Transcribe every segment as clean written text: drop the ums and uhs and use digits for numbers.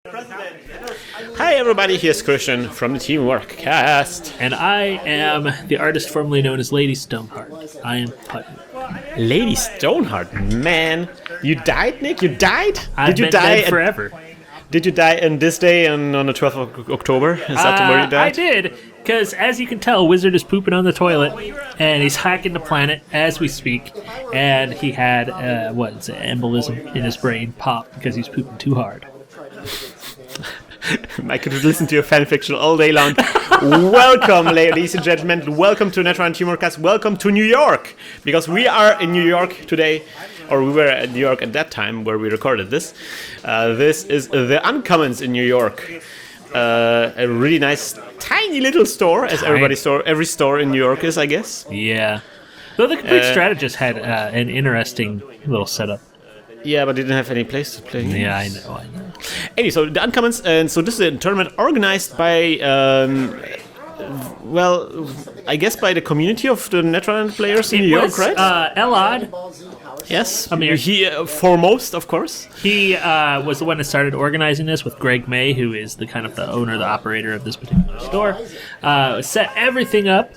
Hi everybody, here's Krystian from the TeamworkCast. And I am the artist formerly known as Lady Stoneheart. I am Putty. Lady Stoneheart, man. You died, Nick? You died? I've been dead forever. Did you die on this day on the 12th of October? Is that where you died? I did, because as you can tell, Whizzard is pooping on the toilet, and he's hacking the planet as we speak, and he had, an embolism in his brain pop because he's pooping too hard. I could listen to your fanfiction all day long. Welcome, ladies and gentlemen. Welcome to Netrunner TeamworkCast. Welcome to New York. Because we are in New York today, or we were at New York at that time where we recorded this. This is the Uncommons in New York. A really nice, tiny little store, as every store in New York is, I guess. Yeah. Though the Complete Strategist had an interesting little setup. Yeah, but didn't have any place to play. Yeah, I know. Anyway, so the Uncommons, and so this is a tournament organized by, I guess by the community of the Netrunner players in New York, right? Elad. Yes, I mean, he foremost, of course. He was the one that started organizing this with Greg May, who is the owner, the operator of this particular store. Set everything up,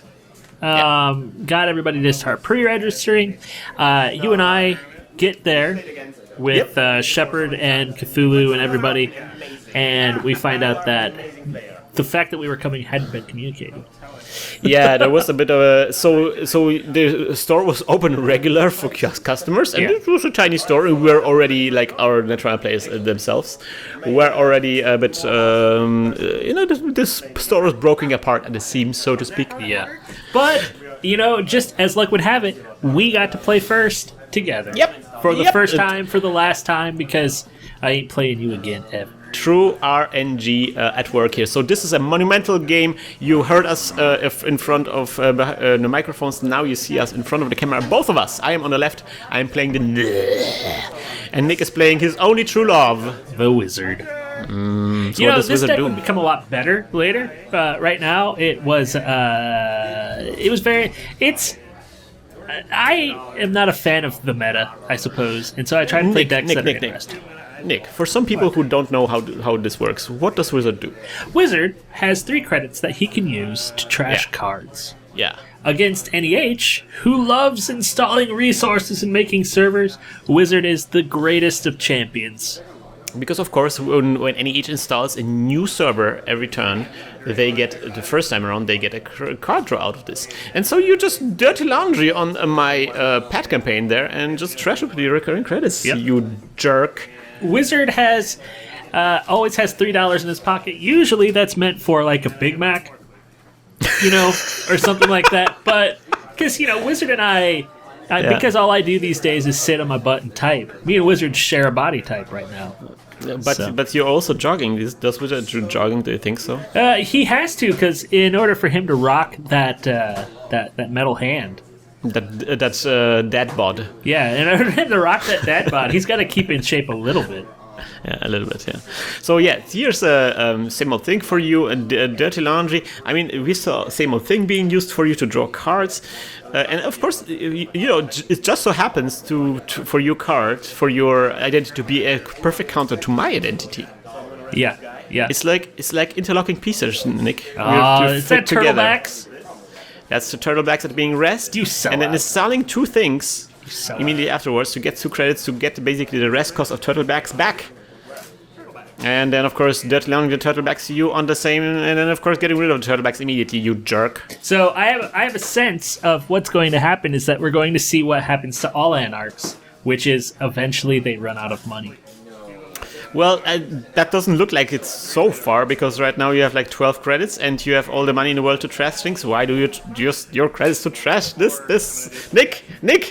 got everybody to start pre-registering. You and I get there with Shepard and Cthulhu and everybody, and we find out that the fact that we were coming hadn't been communicated. Yeah, there was a bit of a... So the store was open regular for customers, and it was a tiny store, and we were already, like, our Netrunner players themselves were already a bit... this store was broken apart at the seams, so to speak. Yeah. But, just as luck would have it, we got to play first together. Yep. For the first time, for the last time, because I ain't playing you again ever. True RNG at work here. So this is a monumental game. You heard us in front of the microphones. Now you see us in front of the camera. Both of us. I am on the left. I am playing and Nick is playing his only true love, the Whizzard. So this deck would become a lot better later. Right now, I am not a fan of the meta, I suppose, and so I try to play decks that are interesting. Nick, for some people who don't know how this works, what does Whizzard do? Whizzard has 3 credits that he can use to trash cards. Yeah. Against NEH, who loves installing resources and making servers, Whizzard is the greatest of champions. Because, of course, when NEH installs a new server every turn, they get, the first time around, they get a card draw out of this. And so you just dirty laundry on my pet campaign there and just trash up the recurring credits, you jerk. Whizzard has always has $3 in his pocket. Usually that's meant for, like, a Big Mac, or something like that. But, because, Whizzard and I... Because all I do these days is sit on my butt and type. Me and Whizzard share a body type right now. But you're also jogging. Does Whizzard do jogging? Do you think so? He has to, because in order for him to rock that metal hand. That's dad bod. Yeah, in order for him to rock that dad bod, he's got to keep in shape a little bit. Yeah, a little bit, yeah. So, here's a same old thing for you, dirty laundry. I mean, we saw same old thing being used for you to draw cards. And, of course, it just so happens for your card, for your identity to be a perfect counter to my identity. Yeah. It's like interlocking pieces, Nick. Is that turtlebacks? That's the turtlebacks that are being rest. And then installing 2 things immediately afterwards to get 2 credits to get basically the rest cost of turtlebacks back. And then, of course, dirty laundry the turtlebacks you on the same, and then, of course, getting rid of the turtlebacks immediately, you jerk. So I have a sense of what's going to happen is that we're going to see what happens to all Anarchs, which is eventually they run out of money. Well, that doesn't look like it's so far, because right now you have like 12 credits and you have all the money in the world to trash things. Why do you use your credits to trash this? Nick,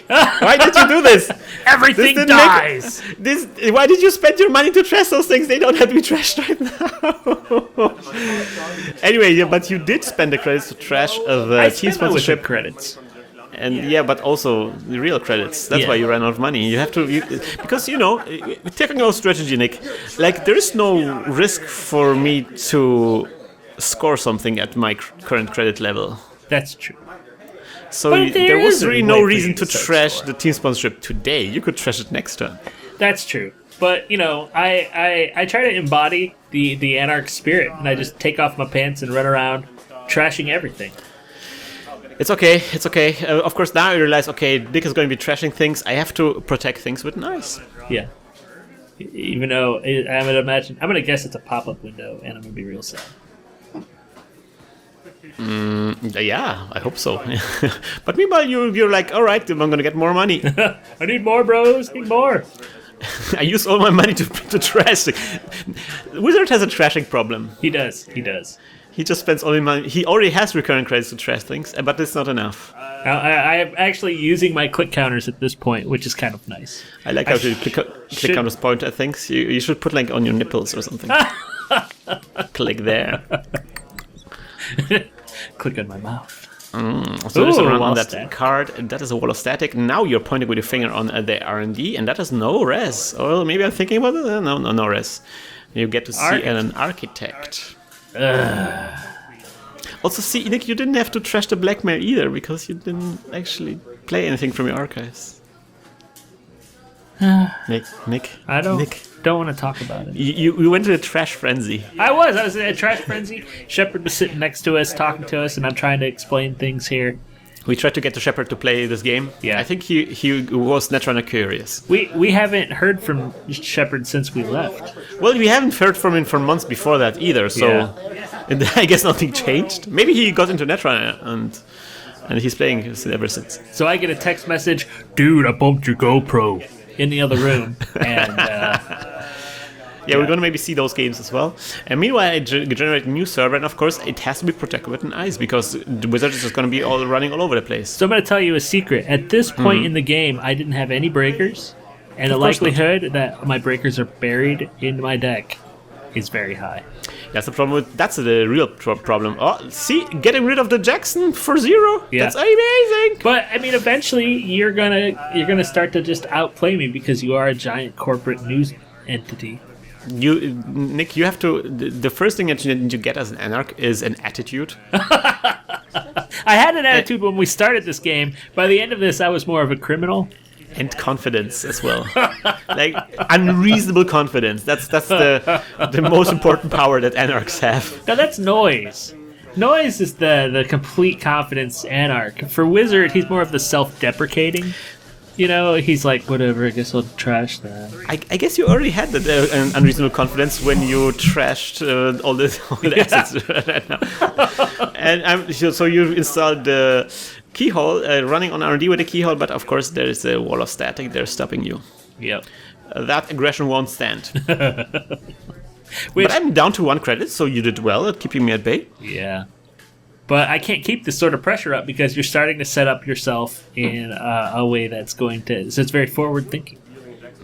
why did you do this? Everything dies! Why did you spend your money to trash those things? They don't have to be trashed right now. Anyway, but you did spend the credits to trash the team sponsorship credits. And but also the real credits. That's why you ran out of money. You have to, because technical strategy, Nick. Like, there is no risk for me to score something at my current credit level. That's true. So there was really no reason to trash the team sponsorship today. You could trash it next turn. That's true. But I try to embody the anarch spirit, and I just take off my pants and run around trashing everything. It's okay. It's okay. Of course, now I realize, okay, Dick is going to be trashing things. I have to protect things with knives. Yeah. Even though I'm gonna guess it's a pop-up window, and I'm gonna be real sad. Yeah, I hope so. But meanwhile, you're like, all right, I'm gonna get more money. I need more, bros. Need more. I use all my money to trash. Whizzard has a trashing problem. He does. He just spends all his money. He already has recurring credits to trash things, but it's not enough. I'm actually using my click counters at this point, which is kind of nice. I like how you click counters point at things. You should put like on your nipples or something. Click there. Click on my mouth. So there's a run on that static card. That is a wall of static. Now you're pointing with your finger on the R&D, and that is no res. Or maybe I'm thinking about it. No res. You get to see an architect. Also, see, Nick, you didn't have to trash the blackmail either because you didn't actually play anything from your archives. Nick. I don't want to talk about it. You went to a trash frenzy. I was in a trash frenzy. Shepard was sitting next to us, talking to us, and I'm trying to explain things here. We tried to get the Shepard to play this game. Yeah. I think he was Netrunner curious. We haven't heard from Shepard since we left. Well, we haven't heard from him for months before that either, so and I guess nothing changed. Maybe he got into Netrunner and he's playing ever since. So I get a text message, dude, I bumped your GoPro in the other room, and yeah, we're going to maybe see those games as well. And meanwhile, I generate a new server, and of course, it has to be protected with an ice because the Whizzard is just going to be running all over the place. So I'm going to tell you a secret. At this point in the game, I didn't have any breakers, and the likelihood that my breakers are buried in my deck is very high. That's the problem that's the real problem. Oh, see, getting rid of the Jackson for 0. Yeah. That's amazing. But I mean, eventually you're gonna start to just outplay me because you are a giant corporate news entity. Nick, you have to. The first thing that you get as an anarch is an attitude. I had an attitude when we started this game. By the end of this, I was more of a criminal. And confidence as well, like unreasonable confidence. That's the most important power that anarchs have. Now that's noise. Noise is the complete confidence anarch. For Whizzard, he's more of the self-deprecating. You know, he's like, whatever, I guess I'll trash that. I guess you already had that an unreasonable confidence when you trashed all the assets right now. And so you installed the keyhole, running on R&D with a keyhole, but of course there is a wall of static there stopping you. Yep. That aggression won't stand. But I'm down to 1 credit, so you did well at keeping me at bay. Yeah. But I can't keep this sort of pressure up because you're starting to set up yourself in a way that's going to... So it's very forward-thinking.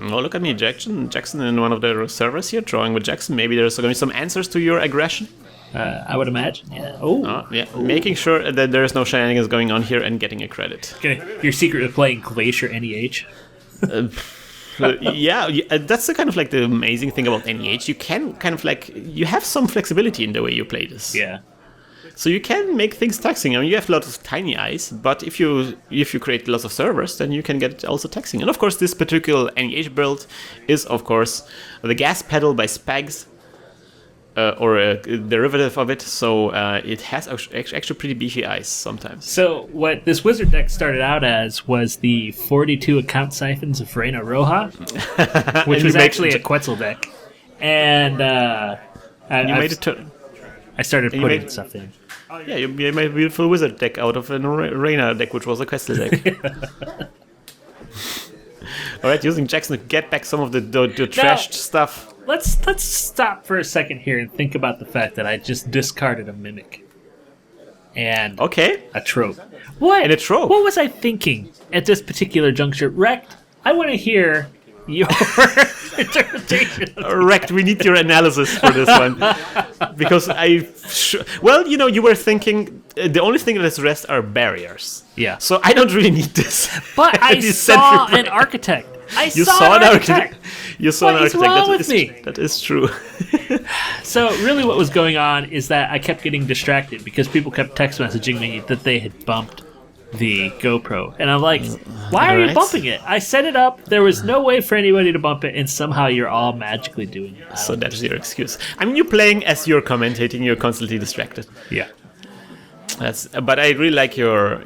Oh, look at me, Jackson in one of the servers here, drawing with Jackson. Maybe there's going to be some answers to your aggression. I would imagine, yeah. Oh, yeah. Making sure that there's no shenanigans going on here and getting a credit. Okay. Your secret of playing Glacier NEH? Yeah, that's the kind of like the amazing thing about NEH. You can kind of like... You have some flexibility in the way you play this. Yeah. So you can make things taxing. I mean, you have lots of tiny eyes, but if you create lots of servers, then you can get it also taxing. And of course, this particular NEH build is, of course, the gas pedal by Spags, or a derivative of it. So it has actually pretty beefy eyes sometimes. So what this Whizzard deck started out as was the 42 account siphons of Reina Roja, which was actually a Quetzal deck. And I started putting stuff in. Yeah, you made a beautiful Whizzard deck out of a Reina deck, which was a Quetzal deck. Alright, using Jackson to get back some of the trashed stuff. Let's stop for a second here and think about the fact that I just discarded a Mimic. And a trope. What? And a trope? What was I thinking at this particular juncture? Rect, I want to hear your interpretation. Rect, we need your analysis for this one. Because you were thinking the only thing that is rest are barriers. Yeah. So I don't really need this. But I saw an architect. You saw an architect. You saw an architect. What is wrong with me? That is true. So really what was going on is that I kept getting distracted because people kept text messaging me that they had bumped the GoPro. And I'm like, why are you Alright. bumping it? I set it up. There was no way for anybody to bump it, and somehow you're all magically doing it. So that's your excuse. I mean, you're playing as you're commentating. You're constantly distracted. Yeah. But I really like your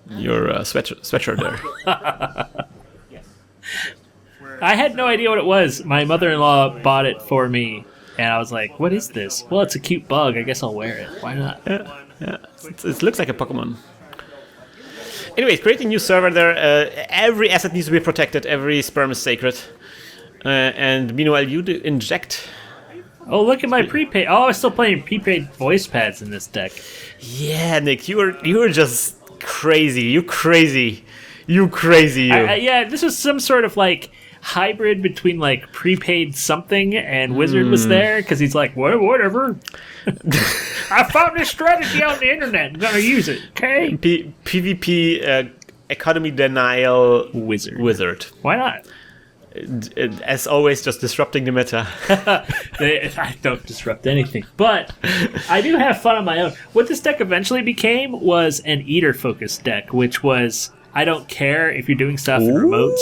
sweatshirt there. I had no idea what it was. My mother-in-law bought it for me, and I was like, what is this? Well, it's a cute bug. I guess I'll wear it. Why not? Yeah. It looks like a Pokemon. Anyways, create a new server there. Every asset needs to be protected. Every sperm is sacred. And meanwhile, you inject. Oh, look at my prepaid. Oh, I was still playing prepaid voice pads in this deck. Yeah, Nick, you were just crazy. You crazy. You crazy. You. Yeah, this was some sort of like hybrid between like prepaid something and Whizzard was there because he's like, whatever. I found this strategy on the internet. I'm gonna use it. Okay. PvP economy denial Whizzard. Why not? As always, just disrupting the meta. I don't disrupt anything, but I do have fun on my own. What this deck eventually became was an eater-focused deck, which was I don't care if you're doing stuff in remotes.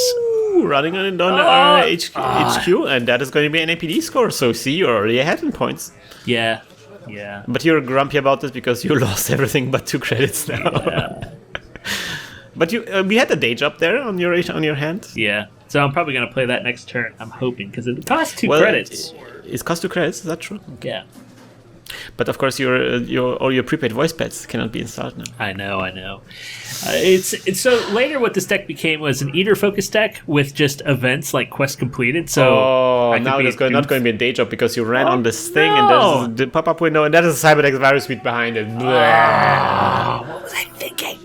Running on HQ, and that is going to be an APD score. So see, you're already ahead in points. Yeah. But you're grumpy about this because you lost everything but 2 credits now. Yeah. But we had a day job there on your hand. Yeah. So I'm probably going to play that next turn. I'm hoping because it costs 2 credits. It costs 2 credits. Is that true? Okay. Yeah. But of course, all your prepaid voice pads cannot be installed now. I know. It's so later. What this deck became was an eater-focused deck with just events like quest completed. So now there's not going to be a day job because you ran on this thing and there's the pop-up window and that is a Cyberdex virus suite behind it. What was I thinking?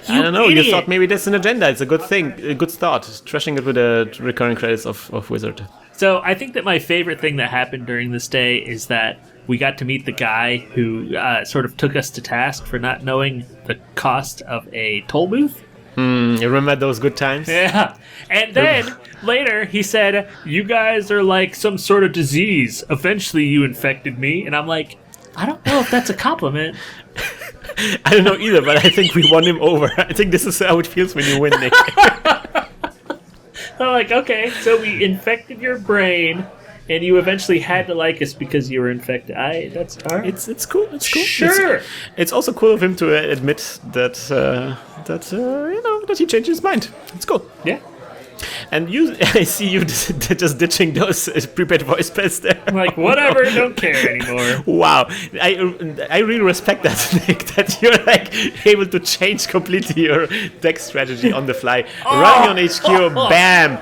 I don't know. You thought maybe that's an agenda. It's a good thing, a good start. Trashing it with the recurring credits of Whizzard. So I think that my favorite thing that happened during this day is that we got to meet the guy who sort of took us to task for not knowing the cost of a toll booth. You remember those good times? Yeah. And then later he said, you guys are like some sort of disease. Eventually you infected me. And I'm like, I don't know if that's a compliment. I don't know either, but I think we won him over. I think this is how it feels when you win, Nick. I'm like, okay, so we infected your brain, and you eventually had to like us because you were infected. That's all right. It's cool. It's cool. Sure. It's also cool of him to admit that that he changed his mind. It's cool. Yeah. And I see you just ditching those prepaid voice pads there. I'm like, whatever, don't care anymore. Wow, I really respect that, Nick, that you're like able to change completely your deck strategy on the fly. Running on HQ, bam!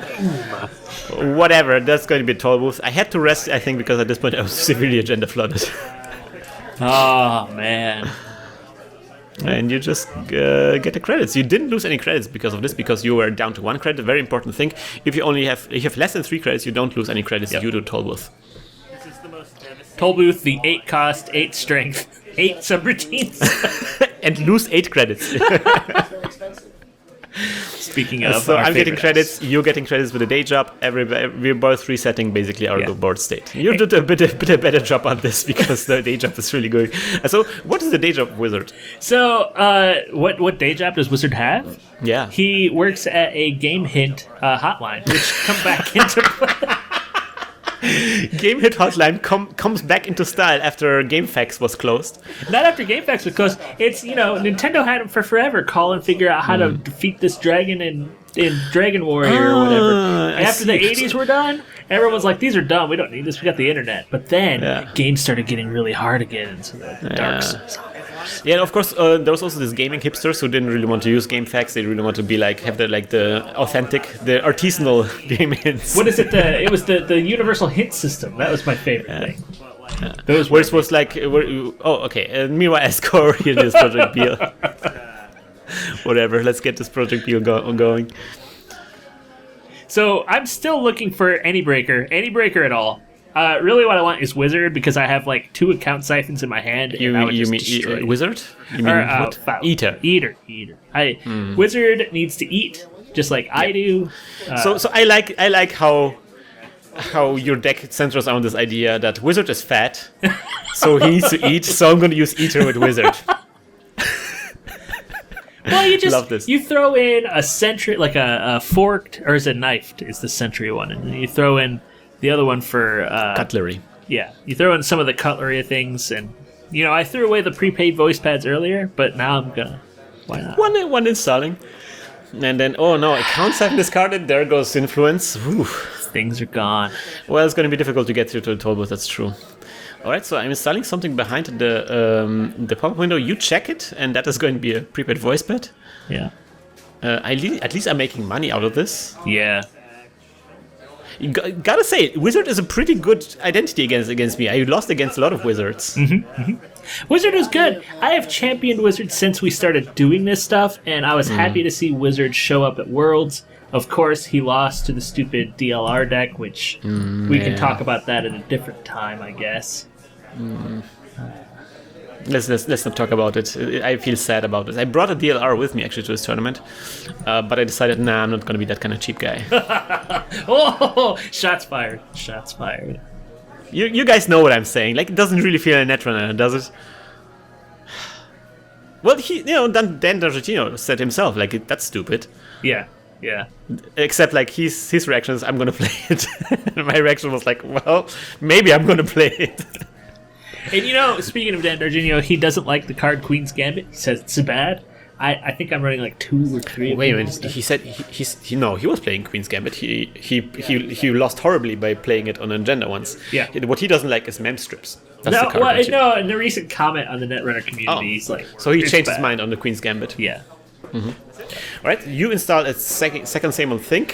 Whatever, that's going to be a toll booth. I had to rest, I think, because at this point I was severely agenda flooded. Oh, man. And you just get the credits. You didn't lose any credits because of this, because you were down to 1 credit. Very important thing. If you have less than 3 credits, you don't lose any credits due to toll booth. Toll booth, the 8 cost, 8 strength, 8 subroutines. And lose 8 credits. Speaking of, so I'm getting credits. You're getting credits with a day job. We're both resetting basically our board state. You did a bit better job on this because the day job is really good. So, what is the day job, Whizzard? So, what day job does Whizzard have? Yeah, he works at a Game Hint hotline, which come back into play. Game Hit Hotline comes back into style after GameFAQs was closed. Not after GameFAQs, because it's, Nintendo had them for forever. Call and figure out how to defeat this dragon in Dragon Warrior or whatever. And after the 80s were done, everyone's like, these are dumb. We don't need this. We got the internet. But then games started getting really hard again. So the darks. Yeah, and of course, there was also this gaming hipsters who didn't really want to use GameFAQs. They really want to be have the authentic, the artisanal game hints. What is it? It was the universal hint system. That was my favorite thing. Those where it was like, okay. Meanwhile, I score here this Project Beal. Whatever. Let's get this Project Beal going. So I'm still looking for any breaker at all. Really, what I want is Whizzard because I have like 2 account siphons in my hand. You mean Whizzard? You mean what? Eater. Whizzard needs to eat just like I do. So I like how your deck centers on this idea that Whizzard is fat, so he needs to eat. So I'm going to use Eater with Whizzard. Well, you just Love this. you throw in a sentry, like a forked, or is it knifed? Is the sentry one, and then you throw in the other one for Cutlery. Yeah, you throw in some of the cutlery things, and I threw away the prepaid voice pads earlier, but now I'm gonna. Why not? One installing, and then oh no, accounts I've discarded. There goes influence. Ooh. Things are gone. Well, it's going to be difficult to get through to the toll booth. That's true. All right, so I'm installing something behind the pop-up window. You check it, and that is going to be a prepaid voice pad. Yeah. At least I'm making money out of this. Yeah. You gotta say, Whizzard is a pretty good identity against me. I lost against a lot of Whizzards. Whizzard is good. I have championed Whizzard since we started doing this stuff, and I was happy to see Whizzard show up at Worlds. Of course, he lost to the stupid DLR deck, which we can talk about that at a different time, I guess. Let's not talk about it. I feel sad about it. I brought a DLR with me actually to this tournament, but I decided, nah, I'm not going to be that kind of cheap guy. Oh, shots fired! Shots fired! You guys know what I'm saying. Like, it doesn't really feel a Netrunner, does it? Well, Dan D'Argentino said himself, like, that's stupid. Yeah. Yeah. Except, like, his reaction is, I'm going to play it. And my reaction was like, well, maybe I'm going to play it. And speaking of Dan D'Argenio, he doesn't like the card Queen's Gambit. He says it's bad. I think I'm running like 2 or 3. Wait a minute. He said he was playing Queen's Gambit. He lost horribly by playing it on Agenda once. Yeah. What he doesn't like is mem strips. That's No, the card well, no. In the recent comment on the Netrunner community, he's like, so he "It's changed his bad." mind on the Queen's Gambit. Yeah. All right. You install a second same old thing.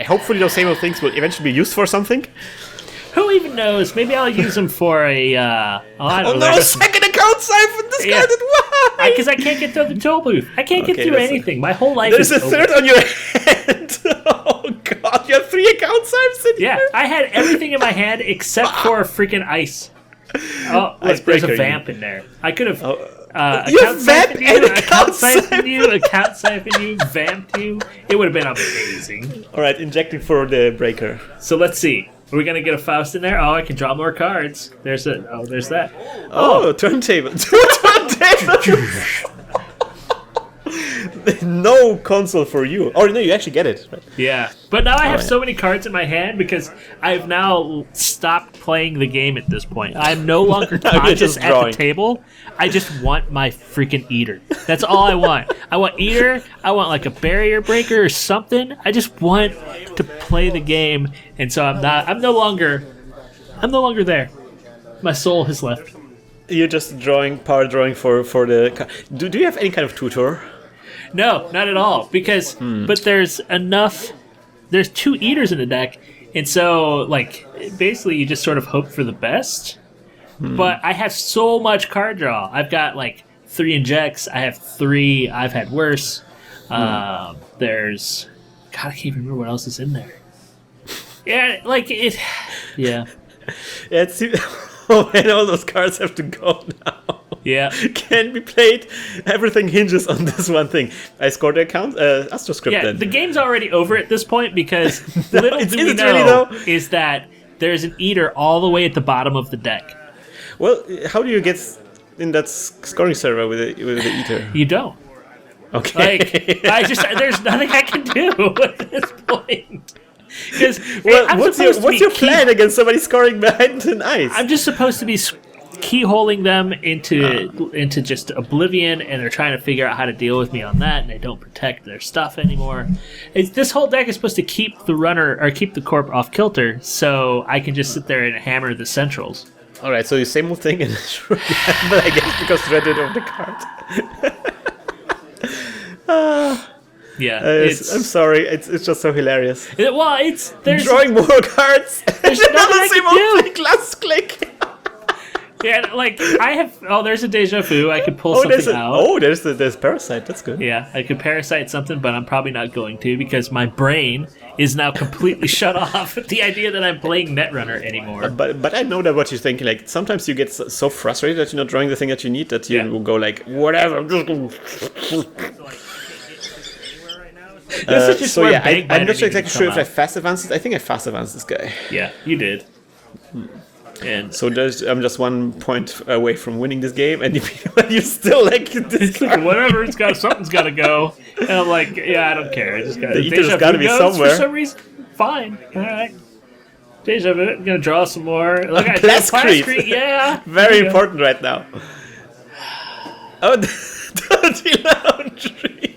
Hopefully those same old things will eventually be used for something. Who even knows? Maybe I'll use them for a. I don't know. A second account siphon discarded. Why? Because I can't get through the toll booth. I can't get through anything. My whole life There's is a over. third on your head. Oh god, you have 3 account siphons in Yeah, here? I had everything in my hand except for freaking ice. Oh, there's a Icebreaker, vamp in there. I could have. You have vamp and account siphon you, account siphon you, vamped you. It would have been amazing. Alright, injecting for the breaker. So let's see. Are we gonna get a Faust in there? Oh, I can draw more cards. There's that. Oh, turntable. 2 turntables! No console for you. Oh, no, you actually get it. Right? Yeah, but now I have so many cards in my hand because I've now stopped playing the game at this point. I'm no longer conscious just at the drawing. table. I just want my freaking eater. That's all I want. I want eater. I want like a barrier breaker or something. I just want to play the game, and so I'm no longer there. My soul has left. You're just power drawing for the... Do you have any kind of tutor? No, not at all. Because, but there's 2 eaters in the deck, and so, like, basically you just sort of hope for the best. But I have so much card draw. I've got, like, 3 injects. I have 3. I've had worse. There's... God, I can't even remember what else is in there. Yeah, like, it... Yeah. Yeah, it seems... Oh man, all those cards have to go now. Yeah. Can't be played. Everything hinges on this one thing. I scored the account. AstroScript Yeah, then. the game's already over at this point because little is do we it know really though? is that there's an eater all the way at the bottom of the deck. Well, how do you get in that scoring server with the eater? You don't. Okay. Like, there's nothing I can do at this point. Because Well, what's your plan against somebody scoring behind an ice? I'm just supposed to be keyholing them into just oblivion, and they're trying to figure out how to deal with me on that, and they don't protect their stuff anymore. This whole deck is supposed to keep the runner or keep the corp off kilter, so I can just sit there and hammer the centrals. All right, so the same old thing, but I guess because Red did over the card. Yeah, I'm sorry, it's just so hilarious. There's Drawing more cards. There's nothing I same can old do. thing, last click. Yeah, like I have. Oh, there's a deja vu. I could pull something out. There's Parasite. That's good. Yeah, I could parasite something, but I'm probably not going to because my brain is now completely shut off at the idea that I'm playing Netrunner anymore. But I know that what you're thinking. Like sometimes you get so frustrated that you're not drawing the thing that you need that you will go like whatever. I'm just going. This is just where I'm not didn't exactly even sure if come I fast advanced. I think I fast advanced this guy. Yeah, you did. And So I'm just 1 point away from winning this game, and you still like this. whatever, something's got to go. And I'm like, yeah, I don't care. I just got The ether's got to be somewhere. For some reason, fine. All right. Deja vu. I'm gonna draw some more. Look at Plascrete. Yeah. Very important right now. Oh, Dirty Laundry.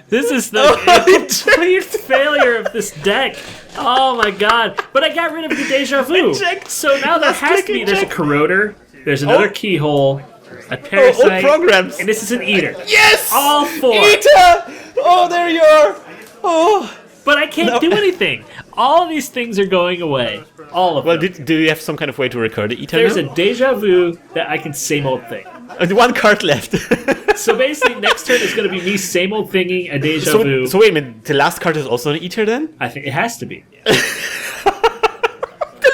This is the complete failure of this deck. Oh my god. But I got rid of the Deja Vu. So now there has to be. There's a Corroder. There's another Keyhole. A Parasite. Programs. And this is an Eater. Yes! All 4. Eater! Oh, there you are. Oh. But I can't do anything. All of these things are going away. All of them. Do you have some kind of way to recur the Eater There's now? a Deja Vu that I can same old thing. 1 card left. So basically, next turn is going to be me same old thinging a Deja Vu. So wait a minute, the last card is also an Eater then? I think it has to be. The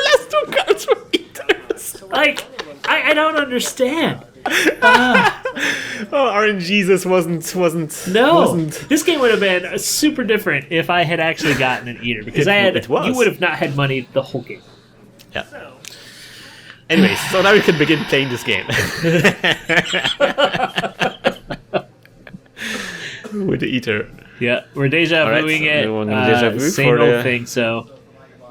last 2 cards were Eaters. Like, I don't understand. Oh, RNGesus wasn't. No, this game would have been super different if I had actually gotten an Eater, because you would have not had money the whole game. Yeah. Anyways, so now we can begin playing this game. With the Eater. Yeah, we're Deja Vuing it. Same old thing, so...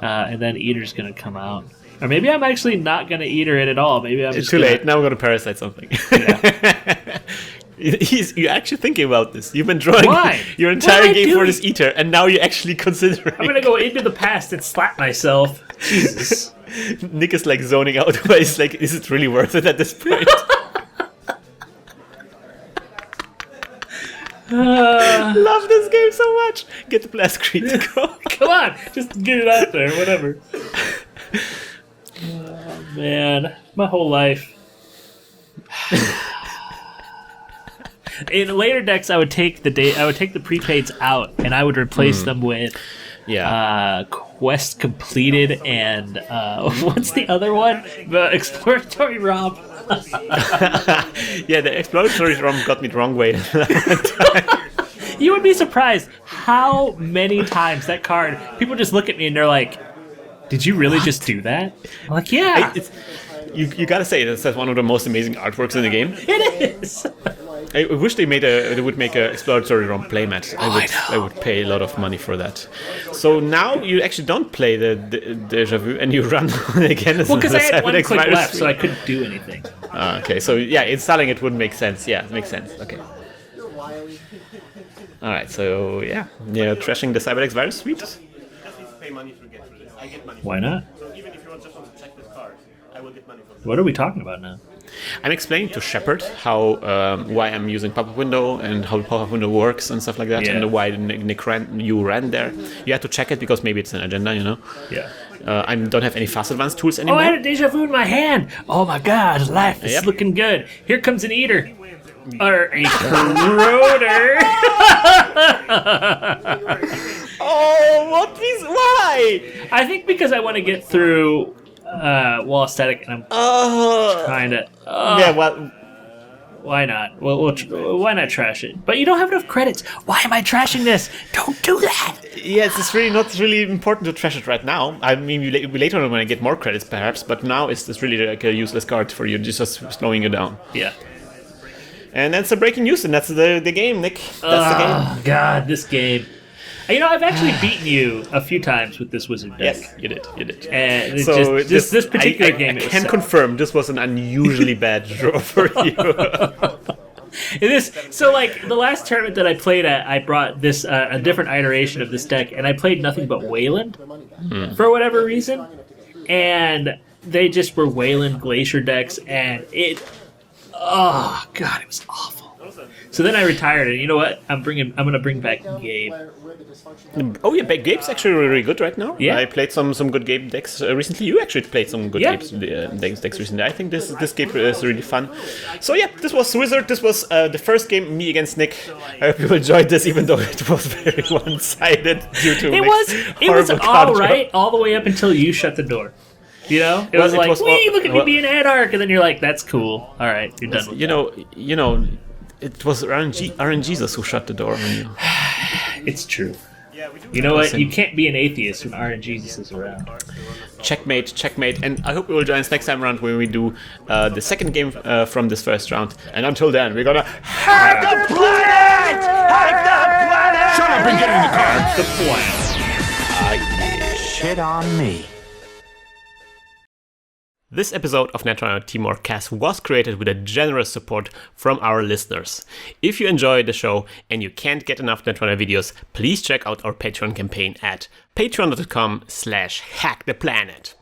and then Eater's going to come out. Or maybe I'm actually not going to Eater it at all. Maybe I'm just too late. Now we're going to Parasite something. Yeah. You're actually thinking about this. You've been drawing your What entire am I game for doing? this Eater, and now you're actually considering. I'm going to go into the past and slap myself. Jesus. Nick is like zoning out, but he's like, is it really worth it at this point? Love this game so much. Get the Plascrete to go. Come on, just get it out there, whatever. Oh, man, my whole life. In later decks, I would take the prepaids out, and I would replace them with quest completed and what's the other one? The exploratory ROM. Yeah, the exploratory ROM got me the wrong way. You would be surprised how many times that card, people just look at me and they're like, did you really just do that? I'm like, yeah. You gotta say, that's one of the most amazing artworks in the game. It is. I wish they would make an exploratory ROM playmat. I would pay a lot of money for that. So now you actually don't play the Deja Vu and you run again. Well, because I had 1 click left, so I couldn't do anything. Okay, so yeah, installing it would make sense. Yeah, it makes sense. Okay. All right, so yeah, trashing the Cyberdex Virus Suite. Why not? Even if you just want to check this card, I will get money for it. What are we talking about now? I'm explaining to Shepard how why I'm using pop-up window and how pop-up window works and stuff like that, and why you ran there. You had to check it because maybe it's an agenda, Yeah. I don't have any fast advanced tools anymore. Oh, I had a Deja Vu in my hand. Oh my god, life is looking good. Here comes an Eater. Or a Corroder. Why? I think because I want to get through Wall Static, and I'm trying to. Why not? Why not trash it? But you don't have enough credits. Why am I trashing this? Don't do that. Yes, it's really not really important to trash it right now. I mean, later on when I get more credits, perhaps. But now it's really like a useless card for you, just slowing you down. Yeah. And that's the breaking news, and that's the game, Nick. That's the game. Oh God, this game. I've actually beaten you a few times with this Whizzard deck. Yes, you did. And this particular game, I can confirm this was an unusually bad draw for you. The last tournament that I played at, I brought this a different iteration of this deck, and I played nothing but Wayland for whatever reason, and they just were Wayland Glacier decks, and it was awful. So then I retired, and you know what? I'm gonna bring back Gabe. Oh yeah, Gabe's actually really good right now. Yeah, I played some good Gabe decks recently. You actually played some good Gabe's decks recently. I think this Gabe is really fun. So yeah, this was Whizzard. This was the first game, me against Nick. I hope you enjoyed this, even though it was very one-sided due to it was all right all the way up until you shut the door. It was like, look at me being Anarch, and then you're like, that's cool. All right, you're done with that. It was RNGesus who shut the door on you. It's true. Yeah, we do You know what? You can't be an atheist when RNG is around. Checkmate. And I hope you will join us next time around when we do the second game from this first round. And until then, we're gonna hack the planet! Hack the planet! Shut up and get in the car! Hack the planet. Shit on me. This episode of Netrunner TeamworkCast was created with a generous support from our listeners. If you enjoy the show and you can't get enough Netrunner videos, please check out our Patreon campaign at patreon.com/hacktheplanet.